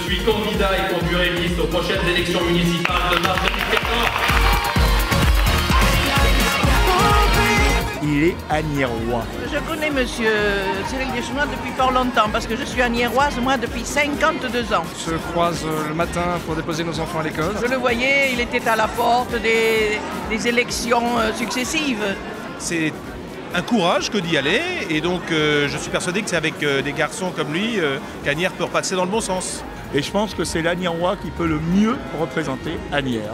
suis candidat et conduirai une liste aux prochaines élections municipales de mars 2014. Il est agnérois. Je connais monsieur Cyril Deschenois depuis fort longtemps parce que je suis agnéroise, moi, depuis 52 ans. On se croise le matin pour déposer nos enfants à l'école. Je le voyais, il était à la porte des élections successives. C'est un courage que d'y aller et donc je suis persuadé que c'est avec des garçons comme lui qu'Asnières peut repasser dans le bon sens. Et je pense que c'est l'agnérois qui peut le mieux représenter Asnières.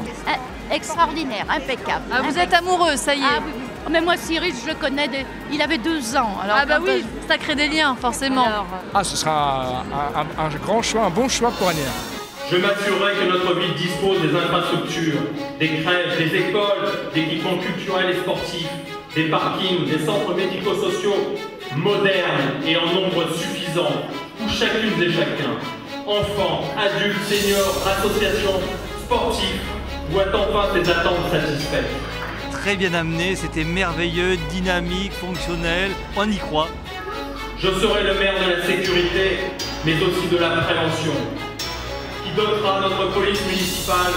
Extraordinaire, impeccable. Ah, vous êtes amoureux, ça y est. Ah, oui. Mais moi, Cyril, je le connais, il avait 2 ans. Alors, ah bah oui, ça crée des liens, forcément. Ah, ce sera un grand choix, un bon choix pour Asnières. Je m'assurerai que notre ville dispose des infrastructures, des crèches, des écoles, d'équipements culturels et sportifs, des parkings, des centres médico-sociaux modernes et en nombre suffisant, où chacune et chacun, enfants, adultes, seniors, associations, sportifs, voient enfin ses attentes satisfaites. Très bien amené, c'était merveilleux, dynamique, fonctionnel, on y croit. Je serai le maire de la sécurité, mais aussi de la prévention, qui dotera notre police municipale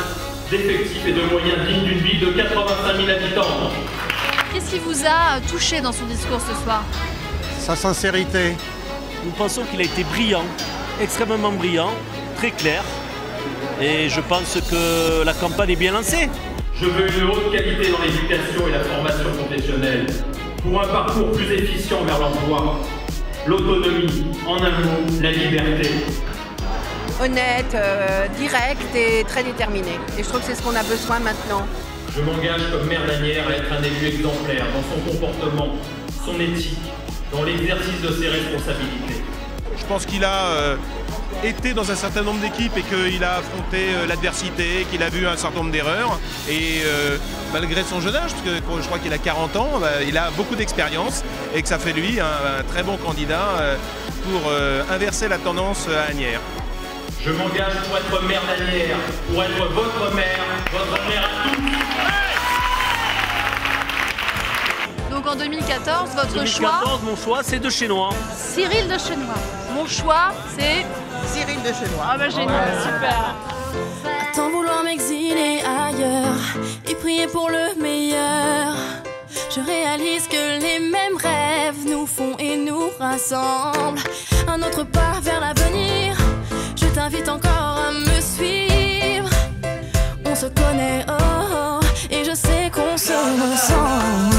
d'effectifs et de moyens dignes d'une ville de 85 000 habitants. Qu'est-ce qui vous a touché dans son discours ce soir? Sa sincérité. Nous pensons qu'il a été brillant, extrêmement brillant, très clair. Et je pense que la campagne est bien lancée. Je veux une haute qualité dans l'éducation et la formation professionnelle, pour un parcours plus efficient vers l'emploi, l'autonomie, en un mot, la liberté. Honnête, direct et très déterminé. Et je trouve que c'est ce qu'on a besoin maintenant. Je m'engage comme maire d'Asnières à être un élu exemplaire dans son comportement, son éthique, dans l'exercice de ses responsabilités. Je pense qu'il a été dans un certain nombre d'équipes et qu'il a affronté l'adversité, qu'il a vu un certain nombre d'erreurs. Et malgré son jeune âge, parce que je crois qu'il a 40 ans, il a beaucoup d'expérience et que ça fait de lui un très bon candidat pour inverser la tendance à Asnières. Je m'engage pour être maire d'Asnières, pour être votre maire à tous. Donc en 2014, votre 2014, choix? mon choix, c'est Deschenois. Cyril Deschenois. Mon choix, c'est Cyril Deschenois. Ah bah génial, super. À tant vouloir m'exiler ailleurs et prier pour le meilleur, je réalise que les mêmes rêves nous font et nous rassemblent. Un autre pas vers l'avenir, je t'invite encore à me suivre. On se connaît, oh, oh, et je sais qu'on se ressemble.